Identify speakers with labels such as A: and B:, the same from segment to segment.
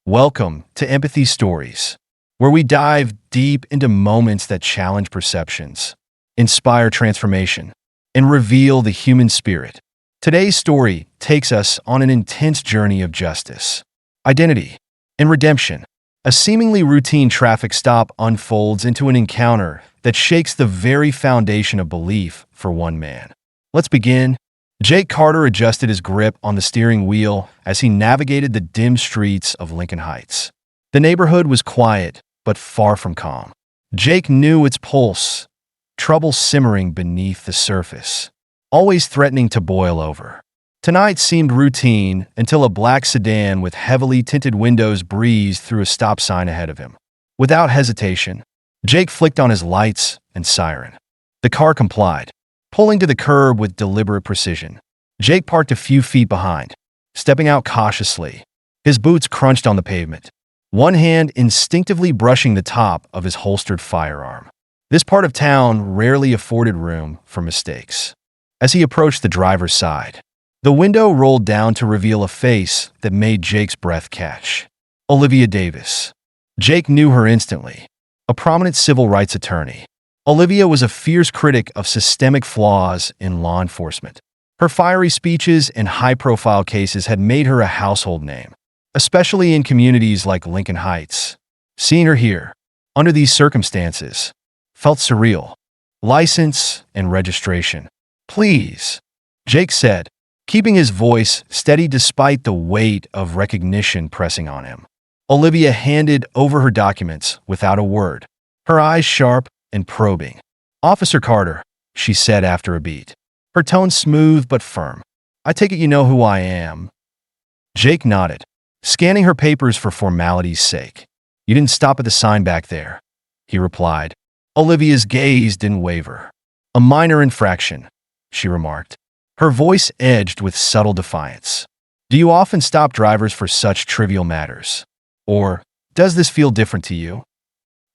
A: Welcome to Empathy Stories, where we dive deep into moments that challenge perceptions, inspire transformation, and reveal the human spirit. Today's story takes us on an intense journey of justice, identity, and redemption. A seemingly routine traffic stop unfolds into an encounter that shakes the very foundation of belief for one man. Let's begin. Jake Carter adjusted his grip on the steering wheel as he navigated the dim streets of Lincoln Heights. The neighborhood was quiet, but far from calm. Jake knew its pulse, trouble simmering beneath the surface, always threatening to boil over. Tonight seemed routine until a black sedan with heavily tinted windows breezed through a stop sign ahead of him. Without hesitation, Jake flicked on his lights and siren. The car complied, pulling to the curb with deliberate precision. Jake parked a few feet behind, stepping out cautiously. His boots crunched on the pavement, one hand instinctively brushing the top of his holstered firearm. This part of town rarely afforded room for mistakes. As he approached the driver's side, the window rolled down to reveal a face that made Jake's breath catch. Olivia Davis. Jake knew her instantly, a prominent civil rights attorney. Olivia was a fierce critic of systemic flaws in law enforcement. Her fiery speeches and high-profile cases had made her a household name, especially in communities like Lincoln Heights. Seeing her here, under these circumstances, felt surreal. License and registration. Please, Jake said, keeping his voice steady despite the weight of recognition pressing on him. Olivia handed over her documents without a word, her eyes sharp and probing. "Officer Carter," she said after a beat, her tone smooth but firm. "I take it you know who I am." Jake nodded, scanning her papers for formality's sake. "You didn't stop at the sign back there," he replied. Olivia's gaze didn't waver. "A minor infraction," she remarked, her voice edged with subtle defiance. "Do you often stop drivers for such trivial matters? Or does this feel different to you?"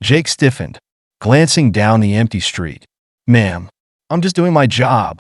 A: Jake stiffened, glancing down the empty street. "Ma'am, I'm just doing my job."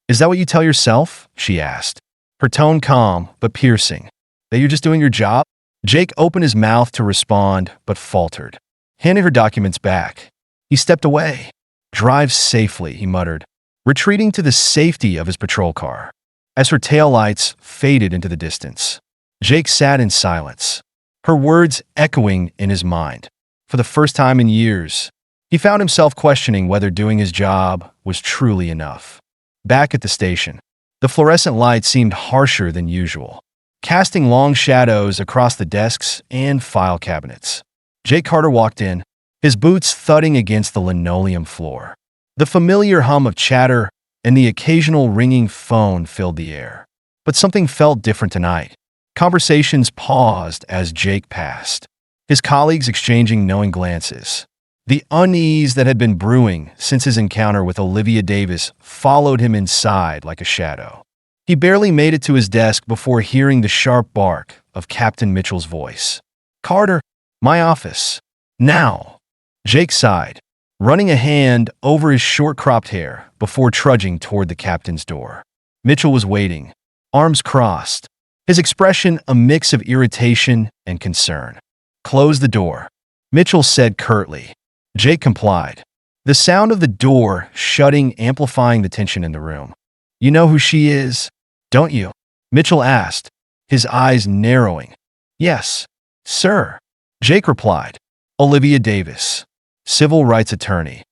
A: "Is that what you tell yourself?" she asked, her tone calm but piercing. "That you're just doing your job?" Jake opened his mouth to respond but faltered, handing her documents back. He stepped away. "Drive safely," he muttered, retreating to the safety of his patrol car. As her taillights faded into the distance, Jake sat in silence, her words echoing in his mind. For the first time in years, he found himself questioning whether doing his job was truly enough. Back at the station, the fluorescent light seemed harsher than usual, casting long shadows across the desks and file cabinets. Jake Carter walked in, his boots thudding against the linoleum floor. The familiar hum of chatter and the occasional ringing phone filled the air. But something felt different tonight. Conversations paused as Jake passed, his colleagues exchanging knowing glances. The unease that had been brewing since his encounter with Olivia Davis followed him inside like a shadow. He barely made it to his desk before hearing the sharp bark of Captain Mitchell's voice. "Carter, my office. Now." Jake sighed, running a hand over his short-cropped hair before trudging toward the captain's door. Mitchell was waiting, arms crossed, his expression a mix of irritation and concern. "Close the door," Mitchell said curtly. Jake complied, the sound of the door shutting amplifying the tension in the room. "You know who she is, don't you?" Mitchell asked, his eyes narrowing. "Yes, sir," Jake replied. "Olivia Davis, civil rights attorney."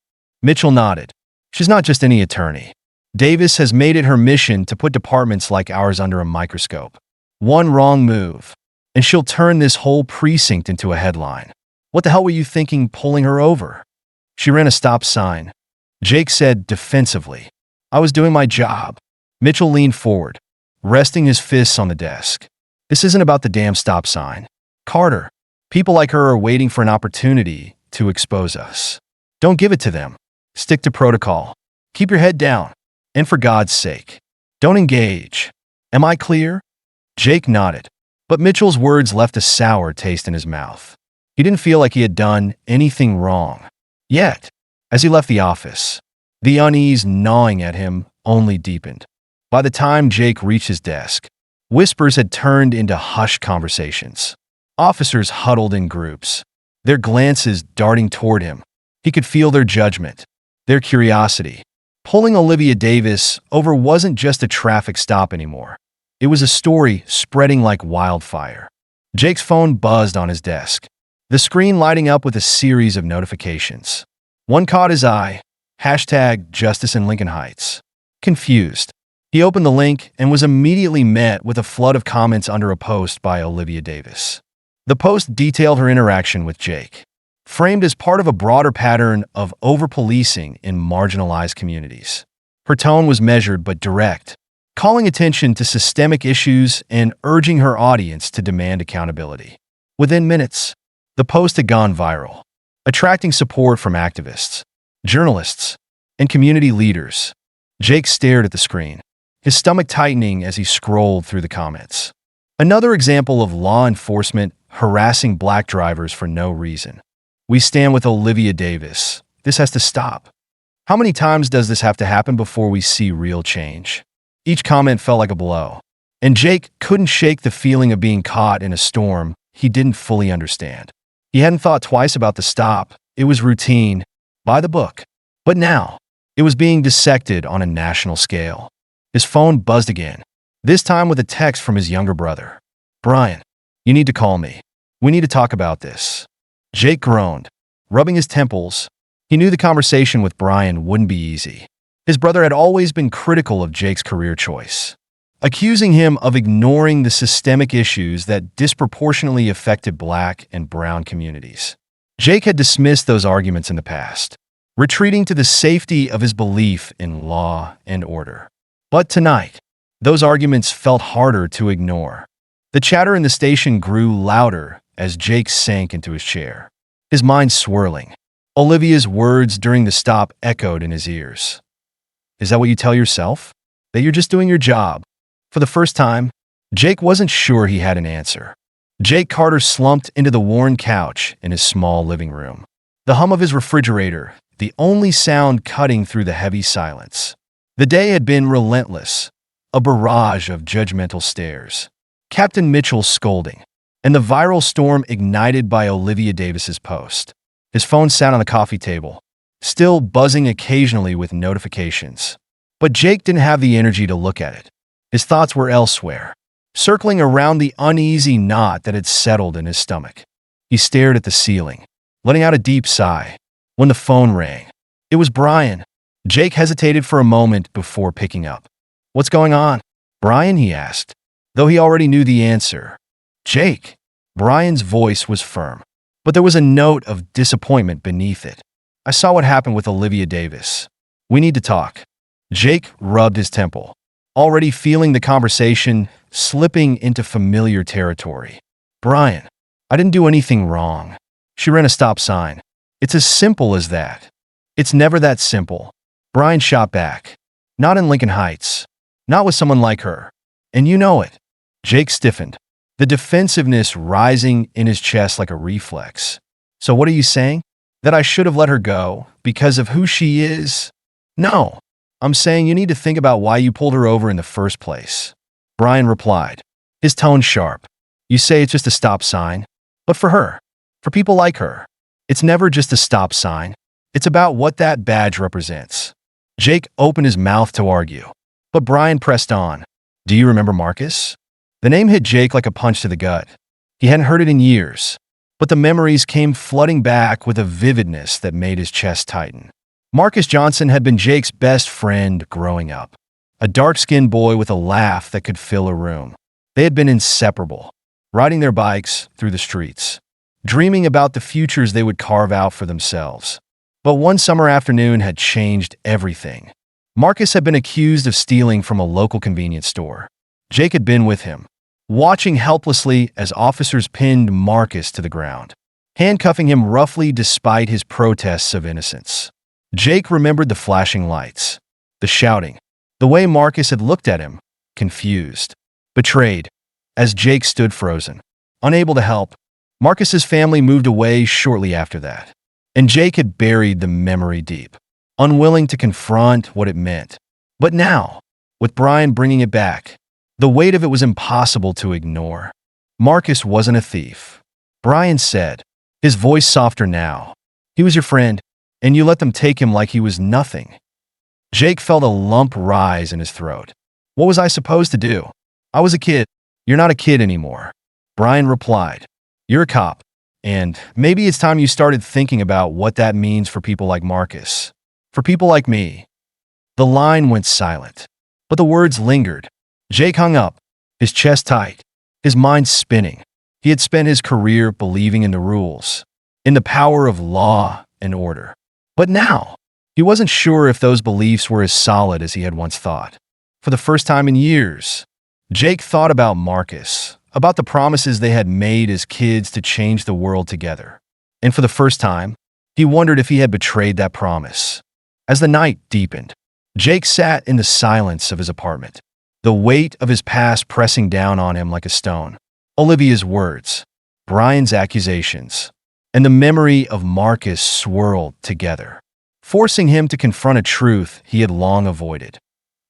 A: Mitchell nodded. "She's not just any attorney. Davis has made it her mission to put departments like ours under a microscope. One wrong move, and she'll turn this whole precinct into a headline. What the hell were you thinking pulling her over?" "She ran a stop sign," Jake said defensively. "I was doing my job." Mitchell leaned forward, resting his fists on the desk. "This isn't about the damn stop sign. Carter, people like her are waiting for an opportunity to expose us. Don't give it to them. Stick to protocol. Keep your head down. And for God's sake, don't engage. Am I clear?" Jake nodded, but Mitchell's words left a sour taste in his mouth. He didn't feel like he had done anything wrong. Yet, as he left the office, the unease gnawing at him only deepened. By the time Jake reached his desk, whispers had turned into hushed conversations. Officers huddled in groups, their glances darting toward him. He could feel their judgment, their curiosity. Pulling Olivia Davis over wasn't just a traffic stop anymore. It was a story spreading like wildfire. Jake's phone buzzed on his desk, the screen lighting up with a series of notifications. One caught his eye, hashtag Justice in Lincoln Heights. Confused, he opened the link and was immediately met with a flood of comments under a post by Olivia Davis. The post detailed her interaction with Jake, framed as part of a broader pattern of over-policing in marginalized communities. Her tone was measured but direct, calling attention to systemic issues and urging her audience to demand accountability. Within minutes, the post had gone viral, attracting support from activists, journalists, and community leaders. Jake stared at the screen, his stomach tightening as he scrolled through the comments. Another example of law enforcement harassing black drivers for no reason. We stand with Olivia Davis. This has to stop. How many times does this have to happen before we see real change? Each comment felt like a blow, and Jake couldn't shake the feeling of being caught in a storm he didn't fully understand. He hadn't thought twice about the stop. It was routine, by the book. But now, it was being dissected on a national scale. His phone buzzed again, this time with a text from his younger brother. "Brian, you need to call me. We need to talk about this." Jake groaned, rubbing his temples. He knew the conversation with Brian wouldn't be easy. His brother had always been critical of Jake's career choice, accusing him of ignoring the systemic issues that disproportionately affected black and brown communities. Jake had dismissed those arguments in the past, retreating to the safety of his belief in law and order. But tonight, those arguments felt harder to ignore. The chatter in the station grew louder as Jake sank into his chair, his mind swirling. Olivia's words during the stop echoed in his ears. "Is that what you tell yourself? That you're just doing your job?" For the first time, Jake wasn't sure he had an answer. Jake Carter slumped into the worn couch in his small living room, the hum of his refrigerator, the only sound cutting through the heavy silence. The day had been relentless, a barrage of judgmental stares, Captain Mitchell's scolding, and the viral storm ignited by Olivia Davis's post. His phone sat on the coffee table, still buzzing occasionally with notifications. But Jake didn't have the energy to look at it. His thoughts were elsewhere, circling around the uneasy knot that had settled in his stomach. He stared at the ceiling, letting out a deep sigh. When the phone rang, it was Brian. Jake hesitated for a moment before picking up. "What's going on, Brian?" he asked, though he already knew the answer. "Jake." Brian's voice was firm, but there was a note of disappointment beneath it. "I saw what happened with Olivia Davis. We need to talk." Jake rubbed his temple, already feeling the conversation slipping into familiar territory. "Brian, I didn't do anything wrong. She ran a stop sign. It's as simple as that." "It's never that simple," Brian shot back. "Not in Lincoln Heights. Not with someone like her. And you know it." Jake stiffened, the defensiveness rising in his chest like a reflex. "So what are you saying? That I should have let her go because of who she is?" "No, I'm saying you need to think about why you pulled her over in the first place." Brian replied, his tone sharp. "You say it's just a stop sign, but for her, for people like her, it's never just a stop sign. It's about what that badge represents." Jake opened his mouth to argue, but Brian pressed on. "Do you remember Marcus?" The name hit Jake like a punch to the gut. He hadn't heard it in years, but the memories came flooding back with a vividness that made his chest tighten. Marcus Johnson had been Jake's best friend growing up, a dark-skinned boy with a laugh that could fill a room. They had been inseparable, riding their bikes through the streets, dreaming about the futures they would carve out for themselves. But one summer afternoon had changed everything. Marcus had been accused of stealing from a local convenience store. Jake had been with him, watching helplessly as officers pinned Marcus to the ground, handcuffing him roughly despite his protests of innocence. Jake remembered the flashing lights, the shouting, the way Marcus had looked at him, confused, betrayed, as Jake stood frozen, unable to help. Marcus's family moved away shortly after that, and Jake had buried the memory deep, unwilling to confront what it meant. But now, with Brian bringing it back, the weight of it was impossible to ignore. Marcus wasn't a thief. Brian said, his voice softer now. He was your friend, and you let them take him like he was nothing. Jake felt a lump rise in his throat. What was I supposed to do? I was a kid. You're not a kid anymore. Brian replied, you're a cop, and maybe it's time you started thinking about what that means for people like Marcus. For people like me. The line went silent, but the words lingered. Jake hung up, his chest tight, his mind spinning. He had spent his career believing in the rules, in the power of law and order. But now, he wasn't sure if those beliefs were as solid as he had once thought. For the first time in years, Jake thought about Marcus, about the promises they had made as kids to change the world together. And for the first time, he wondered if he had betrayed that promise. As the night deepened, Jake sat in the silence of his apartment, the weight of his past pressing down on him like a stone. Olivia's words, Brian's accusations, and the memory of Marcus swirled together, forcing him to confront a truth he had long avoided.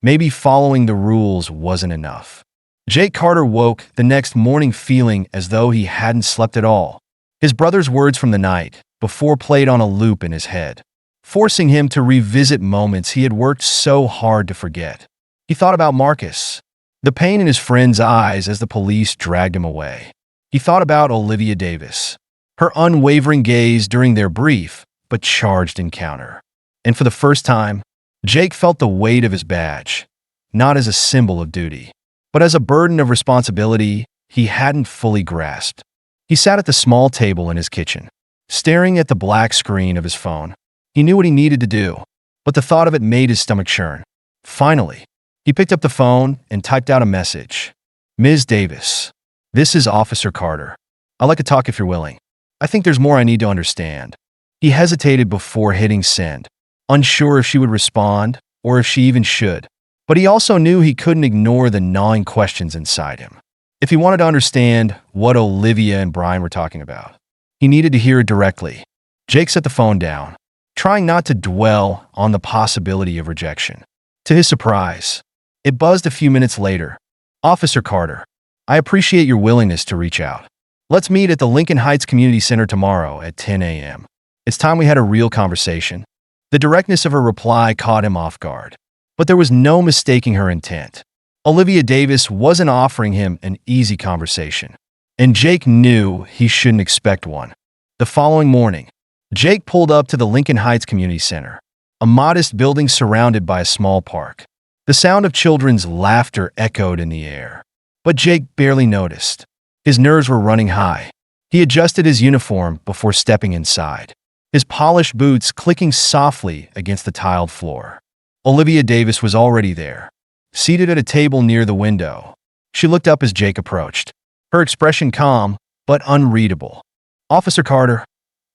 A: Maybe following the rules wasn't enough. Jake Carter woke the next morning feeling as though he hadn't slept at all. His brother's words from the night before played on a loop in his head, forcing him to revisit moments he had worked so hard to forget. He thought about Marcus, the pain in his friend's eyes as the police dragged him away. He thought about Olivia Davis, her unwavering gaze during their brief but charged encounter. And for the first time, Jake felt the weight of his badge, not as a symbol of duty, but as a burden of responsibility he hadn't fully grasped. He sat at the small table in his kitchen, staring at the black screen of his phone. He knew what he needed to do, but the thought of it made his stomach churn. Finally, he picked up the phone and typed out a message. Ms. Davis, this is Officer Carter. I'd like to talk if you're willing. I think there's more I need to understand. He hesitated before hitting send, unsure if she would respond or if she even should. But he also knew he couldn't ignore the gnawing questions inside him. If he wanted to understand what Olivia and Brian were talking about, he needed to hear it directly. Jake set the phone down, trying not to dwell on the possibility of rejection. To his surprise, it buzzed a few minutes later. Officer Carter, I appreciate your willingness to reach out. Let's meet at the Lincoln Heights Community Center tomorrow at 10 a.m. It's time we had a real conversation. The directness of her reply caught him off guard. But there was no mistaking her intent. Olivia Davis wasn't offering him an easy conversation, and Jake knew he shouldn't expect one. The following morning, Jake pulled up to the Lincoln Heights Community Center, a modest building surrounded by a small park. The sound of children's laughter echoed in the air, but Jake barely noticed. His nerves were running high. He adjusted his uniform before stepping inside, his polished boots clicking softly against the tiled floor. Olivia Davis was already there, seated at a table near the window. She looked up as Jake approached, her expression calm but unreadable. Officer Carter,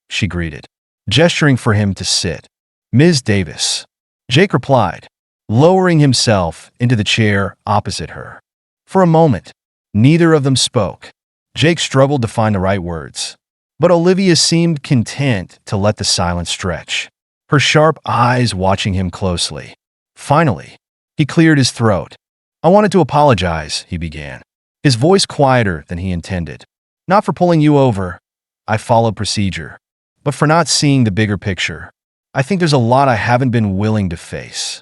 A: she greeted, gesturing for him to sit. Ms. Davis, Jake replied, lowering himself into the chair opposite her. For a moment, neither of them spoke. Jake struggled to find the right words, but Olivia seemed content to let the silence stretch, her sharp eyes watching him closely. Finally, he cleared his throat. I wanted to apologize, he began, his voice quieter than he intended. Not for pulling you over. I followed procedure, but for not seeing the bigger picture. I think there's a lot I haven't been willing to face.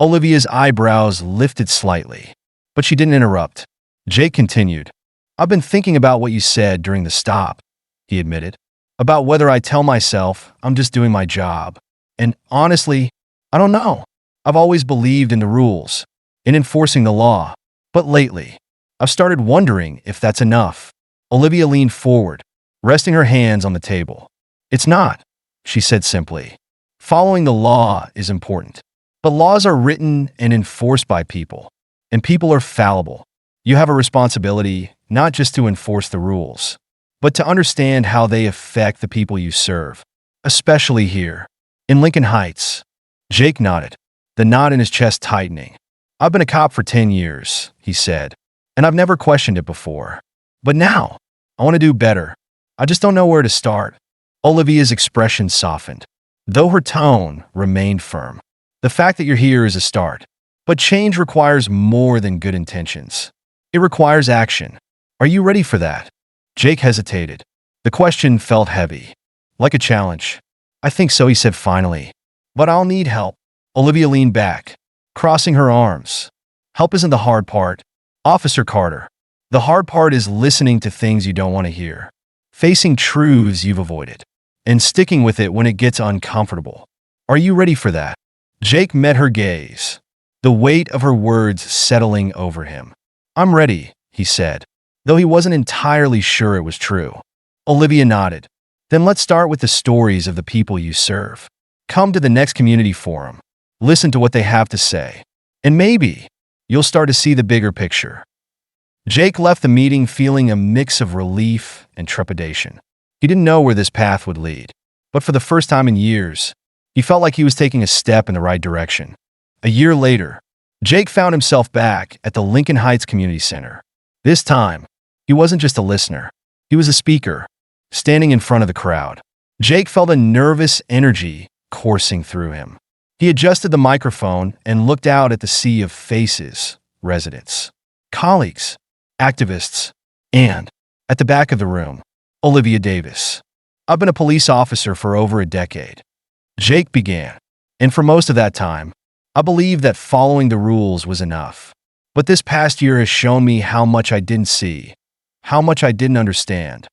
A: Olivia's eyebrows lifted slightly, but she didn't interrupt. Jake continued. I've been thinking about what you said during the stop, he admitted, about whether I tell myself I'm just doing my job. And honestly, I don't know. I've always believed in the rules, in enforcing the law, but lately, I've started wondering if that's enough. Olivia leaned forward, resting her hands on the table. It's not, she said simply. Following the law is important, but laws are written and enforced by people, and people are fallible. You have a responsibility not just to enforce the rules, but to understand how they affect the people you serve, especially here, in Lincoln Heights. Jake nodded, the knot in his chest tightening. I've been a cop for 10 years, he said, and I've never questioned it before. But now, I want to do better. I just don't know where to start. Olivia's expression softened, though her tone remained firm. The fact that you're here is a start, but change requires more than good intentions. It requires action. Are you ready for that? Jake hesitated. The question felt heavy, like a challenge. I think so, he said finally. But I'll need help. Olivia leaned back, crossing her arms. Help isn't the hard part, Officer Carter. The hard part is listening to things you don't want to hear, facing truths you've avoided, and sticking with it when it gets uncomfortable. Are you ready for that? Jake met her gaze, the weight of her words settling over him. I'm ready, he said, though he wasn't entirely sure it was true. Olivia nodded. Then let's start with the stories of the people you serve. Come to the next community forum. Listen to what they have to say. And maybe you'll start to see the bigger picture. Jake left the meeting feeling a mix of relief and trepidation. He didn't know where this path would lead, but for the first time in years, he felt like he was taking a step in the right direction. A year later, Jake found himself back at the Lincoln Heights Community Center. This time, he wasn't just a listener. He was a speaker, standing in front of the crowd. Jake felt a nervous energy coursing through him. He adjusted the microphone and looked out at the sea of faces, residents, colleagues, activists, and, at the back of the room, Olivia Davis. I've been a police officer for over a decade. Jake began, and for most of that time, I believed that following the rules was enough. But this past year has shown me how much I didn't see, how much I didn't understand.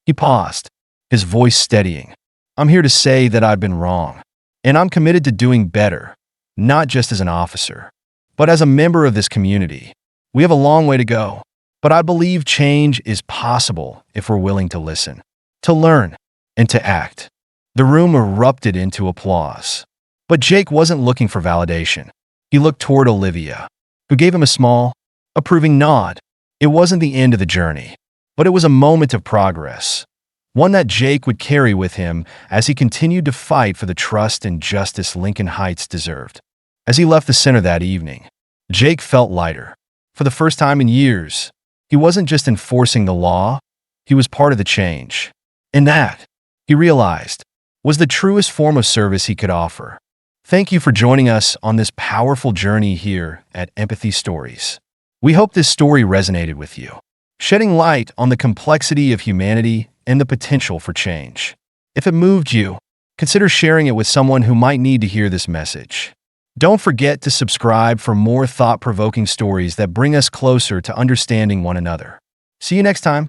A: He paused, his voice steadying. I'm here to say that I've been wrong, and I'm committed to doing better, not just as an officer, but as a member of this community. We have a long way to go, but I believe change is possible if we're willing to listen, to learn, and to act. The room erupted into applause. But Jake wasn't looking for validation. He looked toward Olivia, who gave him a small, approving nod. It wasn't the end of the journey, but it was a moment of progress, one that Jake would carry with him as he continued to fight for the trust and justice Lincoln Heights deserved. As he left the center that evening, Jake felt lighter. For the first time in years, he wasn't just enforcing the law, he was part of the change. And that, he realized, was the truest form of service he could offer. Thank you for joining us on this powerful journey here at Empathy Stories. We hope this story resonated with you, shedding light on the complexity of humanity and the potential for change. If it moved you, consider sharing it with someone who might need to hear this message. Don't forget to subscribe for more thought-provoking stories that bring us closer to understanding one another. See you next time.